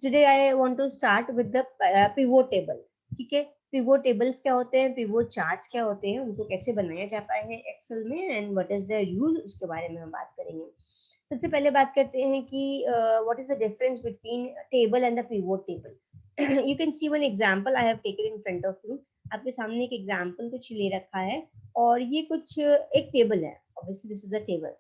Today I want to start with the pivot table. ठीक है, pivot tables क्या होते हैं, पिवोट चार्ट्स क्या होते हैं, उनको कैसे बनाया जाता है एक्सेल में and what is their use, उसके बारे में हम बात करेंगे। सबसे पहले बात करते हैं कि what is the difference between table and the pivot table. You can C one example I have taken in front of you. आपके सामने एक एग्जांपल कुछ ले रखा है और ये कुछ एक टेबल है, obviously this is the table,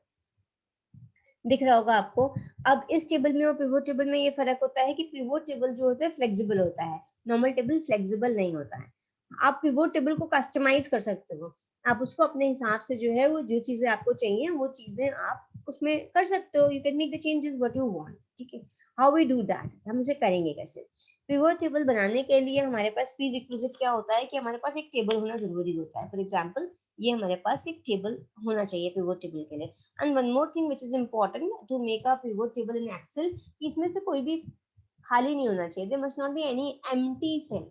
दिख रहा होगा आपको। अब इस टेबल में और पिवोट टेबल में ये फर्क होता है कि पिवोट टेबल जो होता है फ्लेक्सिबल होता है, नॉर्मल टेबल फ्लेक्सिबल नहीं होता है। आप पिवोट टेबल को कस्टमाइज कर सकते हो, आप उसको अपने हिसाब से जो है वो जो चीजें आपको चाहिए वो चीजें आप उसमें कर सकते हो। You can make the changes what you want. ठीक है, हाउ वी डू दैट, हम उसे करेंगे कैसे। पिवोट टेबल बनाने के लिए हमारे पास प्री रिक्विजिट क्या होता है कि हमारे पास एक टेबल होना जरूरी होता है। फॉर एग्जाम्पल ये हमारे पास एक टेबल होना चाहिए पिवोट टेबल के लिए। And one more thing which is important to make a pivot table in Excel, इसमें से कोई भी खाली नहीं होना चाहिए। There must not be any empty cell,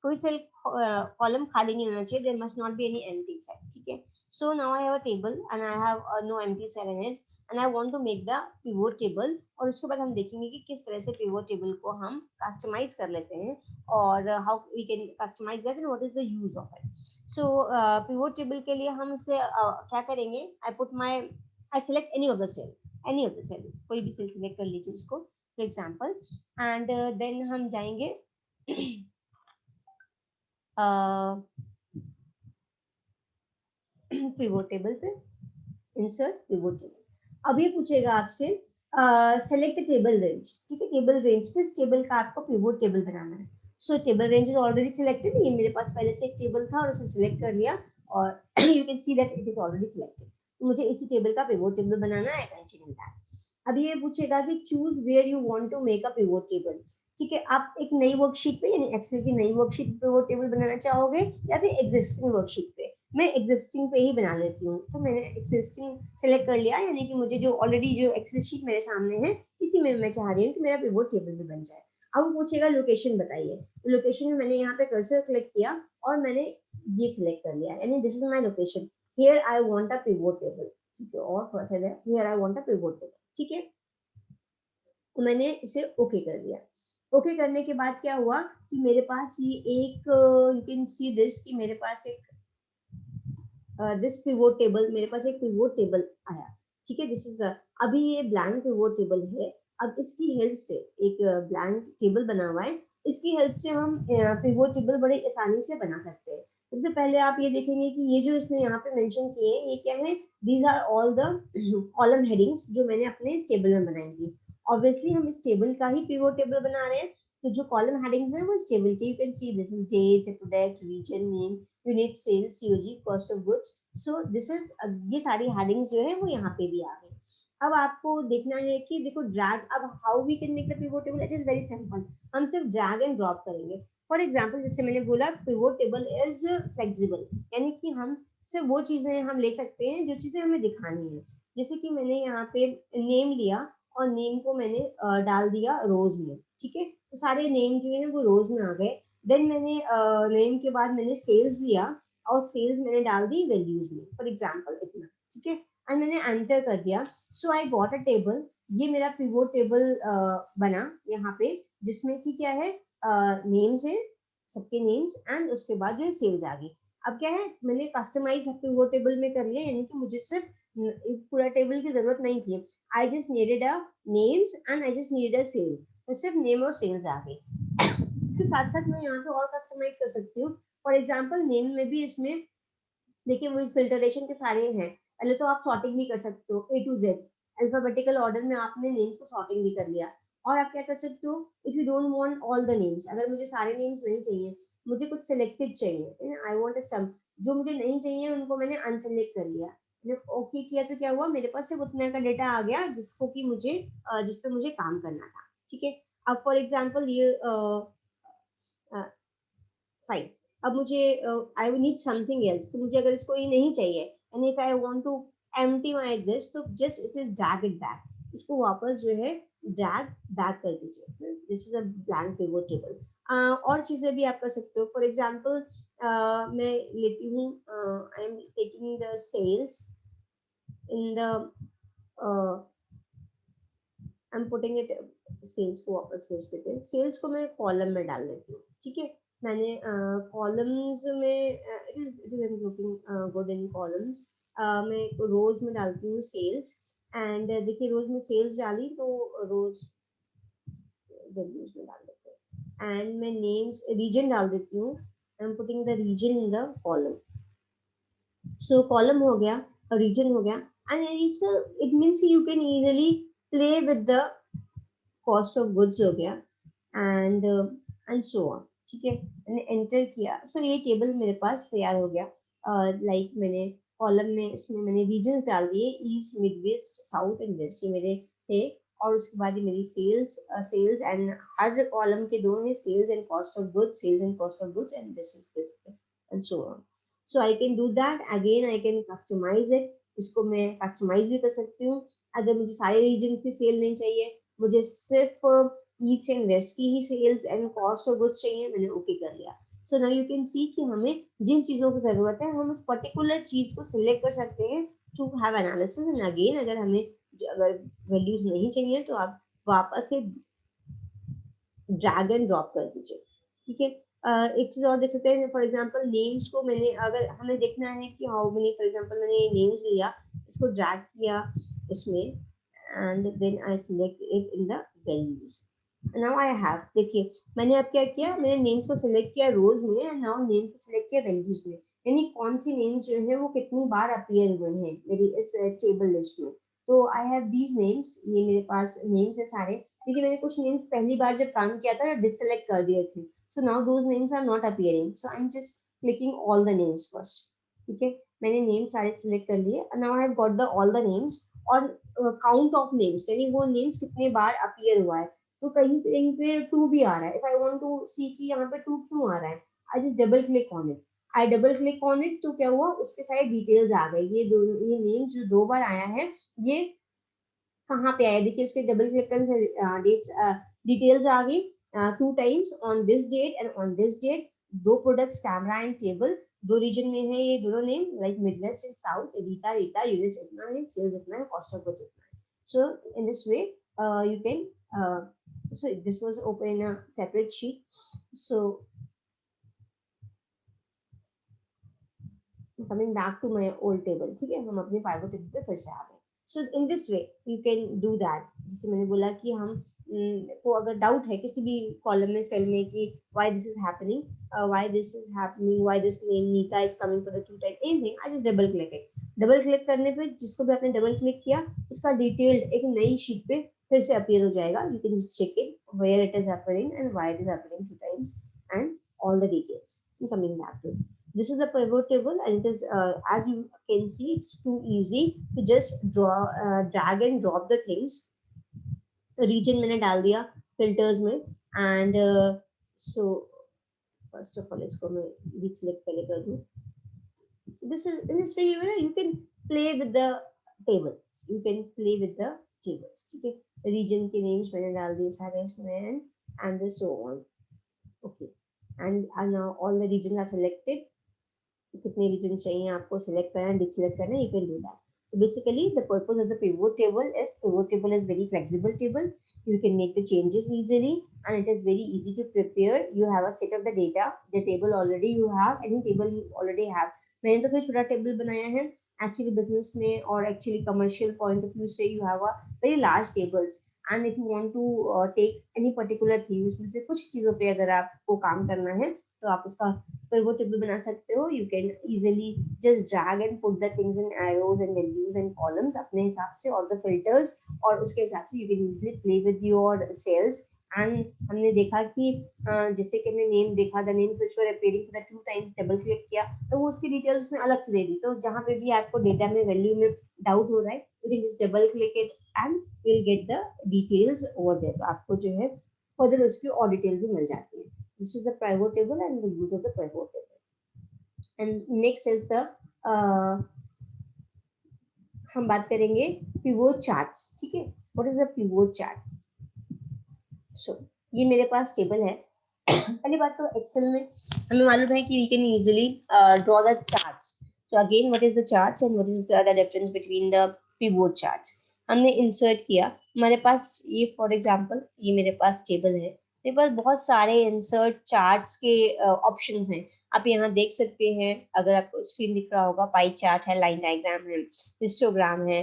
कोई सेल कॉलम खाली नहीं होना चाहिए। There must not be any empty cell. ठीक है, so now I have a table and I have no empty cell in it and I want to make the pivot table. और उसके बाद हम देखेंगे कि किस तरह से पिवोट टेबल को हम कस्टमाइज कर लेते हैं और how we can customize that and what is the use of it. So pivot table के लिए हम इसे क्या करेंगे, I put my, I select any of the cell, any of the cell, कोई भी सेल सिलेक्ट कर लीजिए इसको फॉर एग्जांपल। एंड देन हम जाएंगे पिवोट टेबल पे, इंसर्ट पिवोट टेबल। अब ये पूछेगा आपसे सेलेक्ट टेबल रेंज। ठीक है, टेबल रेंज, किस टेबल का आपको पिवोट टेबल बनाना है। सो table range is already selected, ये मेरे पास पहले से एक टेबल था और उसे सिलेक्ट कर लिया और you can see that it is already selected. तो मुझे इसी टेबल का पिवोट टेबल बनाना है, कंटिन्यू दैट। अब ये पूछेगा कि choose where you want to make a pivot table. ठीक है, आप एक नई वर्कशीट पे यानी एक्सेल की नई वर्कशीट पे पिवोट टेबल बनाना चाहोगे या फिर एग्जिस्टिंग वर्कशीट पे। मैं एग्जिस्टिंग पे ही बना लेती हूँ, तो मैंने एग्जिस्टिंग सेलेक्ट कर लिया, यानी कि मुझे जो ऑलरेडी जो एक्सेल शीट मेरे सामने है इसी में मैं चाह रही हूँ कि मेरा पिवोट टेबल भी बन जाए। अब वो पूछेगा लोकेशन बताइए, तो लोकेशन में मैंने यहाँ पे कर्सर क्लिक किया और मैंने ये सिलेक्ट कर लिया, यानी this is my location, here I want a pivot table. ठीक है, और थोड़ा सा here I want a pivot table. ठीक है, तो मैंने इसे ओके कर दिया। ओके करने के बाद क्या हुआ कि मेरे पास ये एक, यू कैन सी दिस, कि मेरे पास एक दिस पिवोट टेबल, मेरे पास एक पिवोट टेबल आया। ठीक है, दिस इज द, अभी ये ब्लैंक पिवोट टेबल है। अब इसकी हेल्प से एक ब्लैंक टेबल बना हुआ है, इसकी हेल्प से हम पिवोट टेबल बड़े आसानी से बना सकते हैं। सबसे पहले आप ये देखेंगे कि ये जो इसने यहाँ पे मेंशन किए हैं ये क्या है, these are all the column headings जो मैंने अपने इस टेबल में बनाई थी। ऑब्वियसली हम इस टेबल का ही पिवोट टेबल बना रहे हैं, तो जो कॉलम हेडिंग्स है वो इस टेबल के, you can see this is date, product, region, name, unit, sales, COG, cost of goods. So this is, ये सारी हेडिंग्स जो है वो यहाँ पे भी आ गई। अब आपको देखना है कि देखो ड्रैग, अब how we can make the pivot table, it is very simple. हम सिर्फ ड्रैग एंड ड्रॉप करेंगे। फॉर एग्जांपल जैसे मैंने बोला पिवोट टेबल इज फ्लेक्सिबल, यानी कि हम सिर्फ वो चीजें हम ले सकते हैं जो चीजें हमें दिखानी है। जैसे कि मैंने यहाँ पे नेम लिया और नेम को मैंने डाल दिया रोज में। ठीक है, तो सारे नेम जो है वो रोज में आ गए। देन मैंने नेम के बाद मैंने सेल्स लिया और सेल्स मैंने डाल दी वैल्यूज में, फॉर एग्जांपल इतना। ठीक है, एंड मैंने एंटर कर दिया। सो आई गॉट अ टेबल, ये मेरा पिवोट टेबल बना यहाँ पे, जिसमें कि क्या है, नेम्स है, सबके नेम्स, एंड उसके बाद जो है सेल्स आ गई। अब क्या है, मैंने कस्टमाइज पिवोट टेबल में कर लिया, यानी कि मुझे सिर्फ पूरा टेबल की जरूरत नहीं थी। I just needed a names and I just needed a cell, तो सिर्फ नेम और सेल्स आ गई। इसके साथ साथ मैं यहाँ पे और कस्टमाइज कर सकती हूँ। फॉर एग्जांपल नेम में भी इसमें देखिए वो फिल्टरेशन के सारे हैं। पहले तो आप सॉर्टिंग भी कर सकते हो, ए टू जेड अल्फाबेटिकल ऑर्डर में आपने नेम्स को सॉर्टिंग भी कर लिया। और आप क्या कर सकते हो, if you don't want all the names, अगर मुझे सारे नेम्स नहीं चाहिए, मुझे कुछ सिलेक्टेड चाहिए, आई वांटेड सम, जो मुझे नहीं चाहिए उनको मैंने अनसेलेक्ट कर लिया। जब ओके किया तो क्या हुआ, मेरे पास सिर्फ उतना का डेटा आ गया जिसको कि मुझे जिस पे मुझे काम करना था। ठीक है, अब फॉर एग्जांपल ये फाइन, अब मुझे I will need something else, तो मुझे अगर इसको ये नहीं चाहिए and if I want to empty my this, तो जस्ट इसे ड्रैग इट बैक, इसको वापस जो है ड्रैग बैक कर दीजिए। This is a blank pivot table. और चीजें भी आप कर सकते हो। फॉर एग्जांपल मैं लेती हूँ, I am taking the sales in the, I am putting it sales को वापस भेज देते हैं। सेल्स को मैं कॉलम में डाल देती हूँ, ठीक है। मैंने कॉलम्स में it is looking good in columns. मैं रोज में डालती हूँ सेल्स, एंड देखिए रोज में सेल्स डाली तो रोज वैल्यूज में डाल देते हैं, एंड मैं नेम्स रीजन डाल देती हूँ। I am putting the region in the column. So column हो गया, रीजन हो गया, and it means you can easily play with the cost of goods हो गया, एंड सो ऑन, ठीक है। मैंने एंटर किया, सो ये टेबल मेरे पास तैयार हो गया। लाइक मैंने कॉलम में इसमें मैंने रीजन्स डाल दिए, east mid west south and west, ये मेरे थे। और उसके बाद ये मेरी सेल्स एंड हर कॉलम के दो है, sales and cost of goods, sales and cost of goods, and this is this and so on. So I can do that again, I can customize it. इसको मैं customise भी कर सकती हूँ। अगर मुझे सारे रीजन की सेल नहीं चाहिए, मुझे सिर्फ ईस्ट एंड वेस्ट की ही sales and cost of goods चाहिए, मैंने ओके कर लिया। So now you can see कि हमें जिन चीजों की जरूरत है हम उस पर्टिकुलर चीज को सिलेक्ट कर सकते हैं to have analysis. And again अगर हमें अगर वैल्यूज नहीं चाहिए तो आप वापस से ड्रैग एंड ड्रॉप कर दीजिए, ठीक है। एक चीज और देख सकते हैं, फॉर एग्जांपल नेम्स को मैंने, अगर हमें देखना है कि हाउ मेनी, फॉर एग्जांपल मैंने नेम्स लिया, इसको ड्रैग किया इसमें, and then I select it in the values. Now I have, देखिए मैंने अब क्या किया, मैंने नेम्स को सिलेक्ट किया रोज में, एंड नाउ नेम को सिलेक्ट किया वैल्यूज में, यानी कौन सी नेम्स जो है वो कितनी बार अपीयर हुए हैं मेरी इस टेबल लिस्ट में। तो आई हैव दीज नेम्स, ये मेरे पास नेम्स है सारे। देखिए मैंने कुछ नेम्स पहली बार जब काम किया था डिससेलेक्ट कर दिए थे, so now those names are not appearing, so I am just clicking all the names first, ठीक है। मैंने नेम्स सारे सिलेक्ट कर लिए, now I have got the all the names, और काउंट ऑफ नेम्स, यानी वो नेम्स कितने बार अपीयर हुआ है। तो कहीं कहीं पे 2 भी आ रहा है, इफ आई वांट टू सी कि यहाँ पे 2 क्यों आ रहा है, आई just double click on it. I double click on it तो क्या हुआ, उसके सारे डिटेल्स आ गए। ये नेम्स जो 2 बार आया है, ये कहाँ पे आया, देखिए उसके डबल क्लिक करने से डेट्स डिटेल्स आ गई। 2 times on this date and on this date, 2 products camera and table, 2 region में है ये दोनों name, like midwest and south, Rita units इतना है, सेल्स इतना है, कॉस्ट ऑफ गुड्स इतना है। So in this way you can, so this was open in a separate sheet. So coming back to my old table, ठीक है, हम अपने पाइवट टेबल पे फिर से आ गए। So in this way you can do that. जैसे मैंने बोला कि हम को अगर डाउट है किसी भी कॉलम में, सेल में, कि why this is happening, why this name Neeta is coming for the 2 time, anything, I just double click it. Double click करने पे जिसको भी आपने डबल क्लिक किया, उसका डिटेल्ड एक नई शीट पे फिर से अपीयर हो जाएगा। You can just check it where it is appearing and why it is appearing 2 times, and all the details. Coming back to it, this is the pivot table, and it is as you can see, it's too easy to just drag and drop the things. Region मैंने डाल दिया filters में, and so first of all इसको मैं deselect पहले कर दूँ। This is, in this way you can play with the tables, you can play with the tables, ठीक है। region के names मैंने डाल दिए सारे इसमें, and so on, okay, and now all the regions are selected। कितने रीजन चाहिए आपको सिलेक्ट करना है, डिसलेक्ट करना है, you can do that. So basically the purpose of the pivot table is very flexible table. You can make the changes easily, and it is very easy to prepare. You have a set of the data, the table already you have, any table you already have. मैंने तो फिर छोटा table बनाया है, actually business में और actually commercial point of view से you have a very large tables, and if you want to take any particular thing, उसमें से कुछ चीजों पे अगर आपको काम करना है तो आप उसका pivot table बना सकते हो। You can easily just drag and put the things in arrows and values and columns अपने हिसाब से, और the filters, और उसके हिसाब से you can easily play with your cells। and हमने देखा कि जैसे कि हमने नेम देखा, the names which were appearing for the 2 times, double click किया तो वो उसकी डिटेल्स उसने अलग से दे दी। तो जहाँ पे भी आपको डेटा में वैल्यू में डाउट हो रहा है, you can just double click it and you'll get the details over there। तो आपको जो है फर्दर उसकी और डिटेल भी मिल जाती है। This is the pivot table and the use of the pivot table. And next is the हम बात करेंगे pivot charts, ठीक है। What is a pivot chart? So ये मेरे पास टेबल है। पहली बात तो एक्सेल में हमें मालूम है कि we can easily draw the charts. So again, what is the charts and what is the difference between the pivot charts? हमने इंसर्ट किया, हमारे पास ये फॉर एग्जांपल ये मेरे पास टेबल है, मेरे पास बहुत सारे इंसर्ट चार्ट्स के ऑप्शंस हैं। आप यहाँ देख सकते हैं, अगर आपको स्क्रीन दिख रहा होगा, पाई चार्ट है, लाइन डायग्राम है, हिस्टोग्राम है,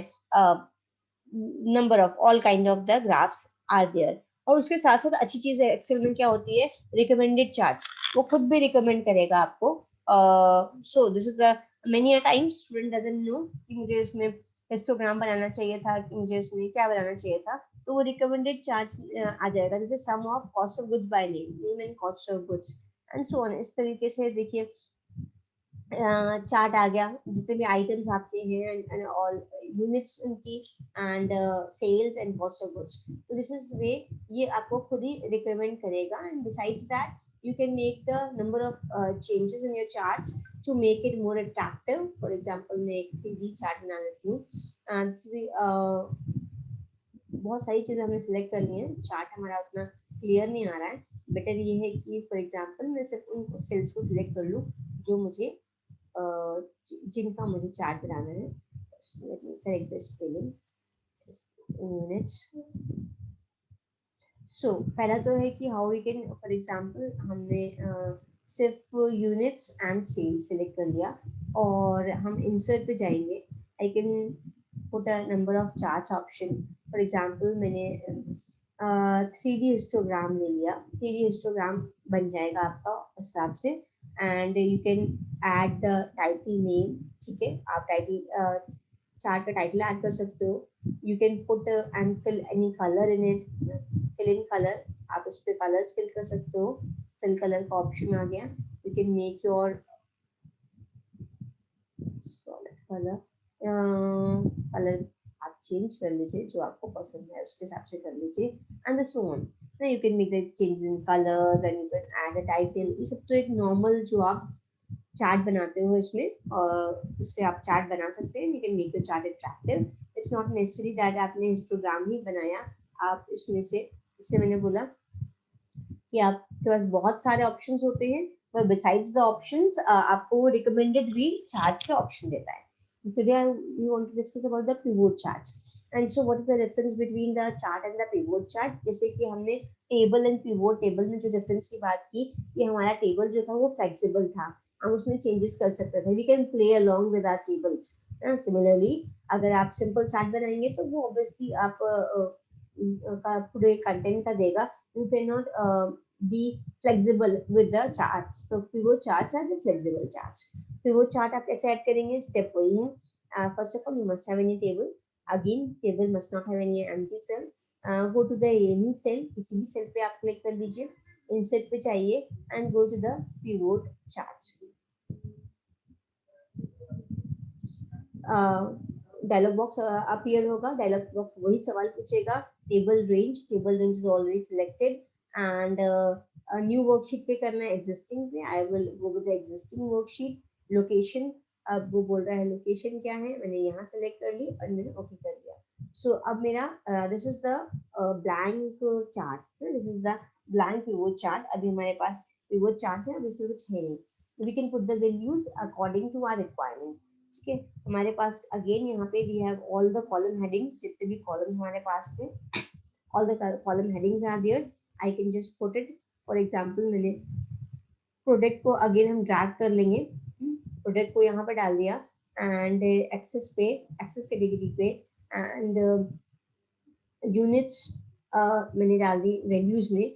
number of all kind of the graphs are there. और उसके साथ साथ अच्छी चीज है एक्सेल में क्या होती है, रिकमेंडेड चार्ट्स, वो खुद भी रिकमेंड करेगा आपको। सो this is the many a times student doesn't know कि मुझे इसमें हिस्टोग्राम बनाना चाहिए था, कि मुझे इसमें क्या बनाना चाहिए था, तो वो रिकमेंडेड चार्ट्स आ जाएगा, जैसे sum of cost of goods by name and cost of goods and so on. इस तरीके से देखिए चार्ट आ गया, जितने भी आइटम्स आपके हैं एंड ऑल यूनिट्स उनकी and sales and cost of goods. तो दिस इज वे, ये आपको खुद ही रिकमेंड करेगा। And besides that you can make the number of changes in your charts to make it more attractive. For example, मैं एक 3D chart बना लेती हूँ and बहुत सारी चीजें हमें सिलेक्ट करनी है, चार्ट हमारा उतना क्लियर नहीं आ रहा है। बेटर ये है कि फॉर एग्जांपल मैं सिर्फ उन सेल्स को सिलेक्ट कर लूँ जो मुझे जिनका मुझे चार्ट बनाना है। Correct the spelling units. So पहला तो है कि how we can, for example हमने सिर्फ यूनिट्स एंड सेल सिलेक्ट कर लिया और हम इंसर्ट पे जाएंगे। I can put a number of charts option. For example मैंने 3D हिस्टोग्राम ले लिया, 3D हिस्टोग्राम बन जाएगा आपका उस हिसाब से। And you can add the title name, ठीक है, आप टाइटल चार्ट का टाइटल ऐड कर सकते हो। You can put and fill any colour in it, fill in colour, आप इस पे कलर्स फिल कर सकते हो, फिल कलर का ऑप्शन आ गया। You can make your solid colour, colour आप चेंज कर लीजिए, जो आपको पसंद है उसके हिसाब से कर लीजिए and so on. You can make the change in colours and you can add a title. ये सब तो एक नॉर्मल जो आप चार्ट बनाते हो इसमें और उससे आप चार्ट बना सकते हैं। You can make the chart attractive. It's not necessary that आपने हिस्टोग्राम ही बनाया, आप इसमें से, इससे मैंने बोला कि आपके पास बहुत सारे ऑप्शंस होते हैं, पर बिसाइड्स द ऑप्शंस आपको रिकमेंडेड भी चार्ट्स के ऑप्शन देता है। Today we want to discuss about the pivot charts. And so what is the difference between the chart and the pivot chart? जैसे कि हमने टेबल एंड पिवोट टेबल में जो डिफरेंस की बात की कि हमारा टेबल जो था वो फ्लेक्सिबल था, हम उसमें चेंजेस कर सकते थे, we can play along with our tables. Similarly अगर आप सिंपल चार्ट बनाएंगे तो वो ऑब्वियसली आप का पूरे कंटेंट का देगा, you can not be flexible with the charts. So pivot charts are the flexible charts. Pivot chart आप कैसे ऐड करेंगे, स्टेप वही है। First of all you must have any table. Again table must not have any empty cell. Go to the any cell, किसी भी cell पे आप click कर लीजिए, इंसर्ट पे चाहिए and go to the pivot charts. Dialog box appear होगा, dialog box वही सवाल पूछेगा, table range is already selected and new worksheet पे करना है, एग्जिस्टिंग पे I will go with the existing worksheet. Location, अब वो बोल रहा है लोकेशन क्या है, मैंने यहाँ सेलेक्ट कर ली और मैंने ओके कर दिया। सो अब मेरा this is the blank chart, this is the blank pivot chart. अभी हमारे पास पिवोट चार्ट है, अब इसमें कुछ है नहीं, we can put the values according to our requirement. ठीक है, हमारे पास अगेन यहाँ पे we have all the column headings, जितने भी कॉलम्स हमारे पास थे, all the column headings are there. I can just put it, for example मैंने प्रोडक्ट को अगेन हम ड्रैग कर लेंगे, प्रोडक्ट को यहाँ पे डाल दिया एंड एक्सेस पे, एक्सेस कैटेगरी पे एंड यूनिट्स मैंने डाल दी वैल्यूज में,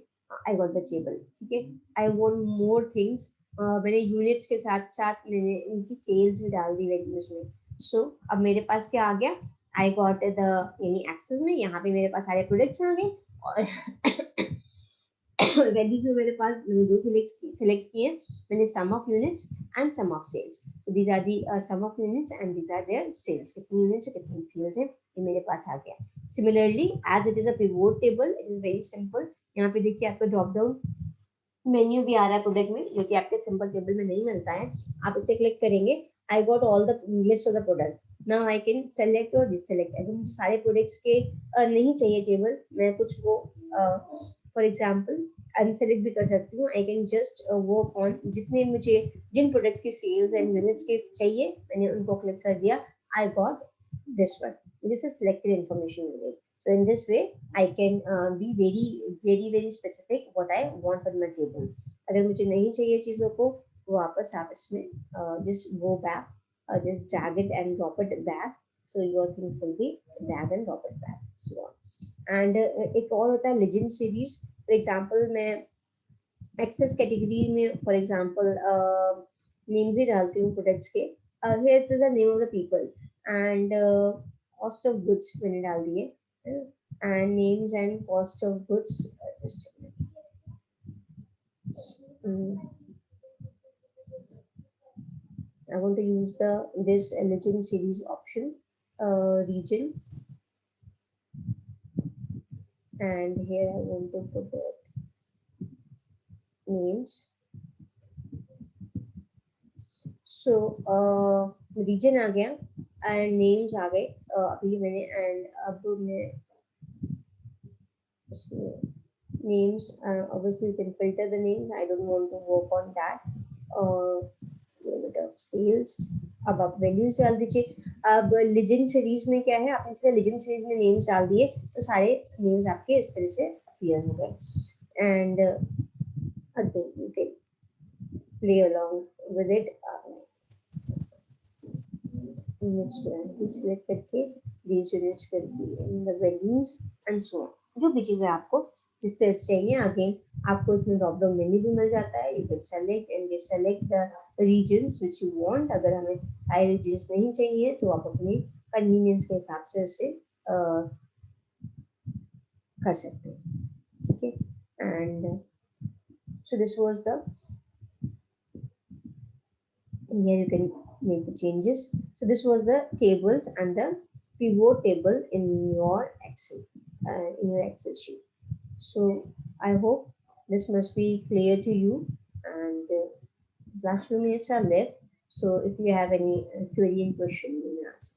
आई गॉट द टेबल। ठीक है, आई वांट मोर थिंग्स, मैंने यूनिट्स के साथ साथ मैंने इनकी सेल्स भी डाल दी वैल्यूज में। सो अब मेरे पास क्या आ गया, आई गॉट द यानी एक्सेस में यहाँ पे मेरे पास सारे प्रोडक्ट्स आ गए और वैल्यूज में मेरे पास मैंने दो सिलेक्ट किए, मैंने sum of units and sum of sales. So these are the sum of units and these are their sales, कितनी यूनिट्स कितनी सेल्स है ये मेरे पास आ गया। Similarly as it is a pivot table, it is very simple. यहाँ पे देखिए आपको ड्रॉप डाउन मेन्यू भी आ रहा है प्रोडक्ट में, जो कि आपके सिंपल टेबल में नहीं मिलता है। आप इसे क्लिक करेंगे, I got all the list of the product, now I can select और डिससेलेक्ट। अगर मुझे सारे प्रोडक्ट्स के नहीं चाहिए टेबल, मैं कुछ वो फॉर एग्जांपल अनसेलेक्ट भी कर सकती हूँ। आई कैन जस्ट वर्क ऑन जितने मुझे, जिन प्रोडक्ट्स की सेल्स एंड यूनिट्स के चाहिए मैंने उनको क्लिक कर दिया, I got this one. This is selected information array. So in this way, I can be very specific what I want on my table. अगर मुझे नहीं चाहिए चीज़ों को, वापस आप इसमें just go back, just drag it and drop it back. So your things will be drag and drop it back. So on. And एक और होता है legend series. For example, मैं एक्सेस कैटेगरी में फॉर एग्जांपल नेम्स ही डालती हूँ products के. Here is the name of the people and cost of goods मैंने डाल दिए and names and cost of goods. Just I want to use this legend series option, region, and here I want to put the names. So region आ गया and names आ गए. अभी मैंने and अब मैं names, obviously you can filter the names. I don't want to work on that. Limit of sales. अब आप values डाल दीजिए. अब लेजेंड सीरीज में क्या है, आपने जैसे लेजेंड सीरीज में नेम्स डाल दिए तो सारे नेम्स आपके इस तरह से अपीयर हो गए. And again you can play along with it. next one select करके these units will be in the values and so on. जो भी चीज़ें आपको डिस्प्लेस चाहिए, आगे आपको इसमें ड्रॉप डाउन मेन्यू भी मिल जाता है. You can select and select the regions which you want. अगर हमें हाई रीजन्स नहीं चाहिए तो आप अपने कन्वीनियंस के हिसाब से उसे कर सकते हैं. ठीक है. And so this was the, here you can make the changes. So this was the tables and the pivot table in your Excel sheet. So I hope this must be clear to you, and last few minutes are left. So if you have any query and question, you may ask.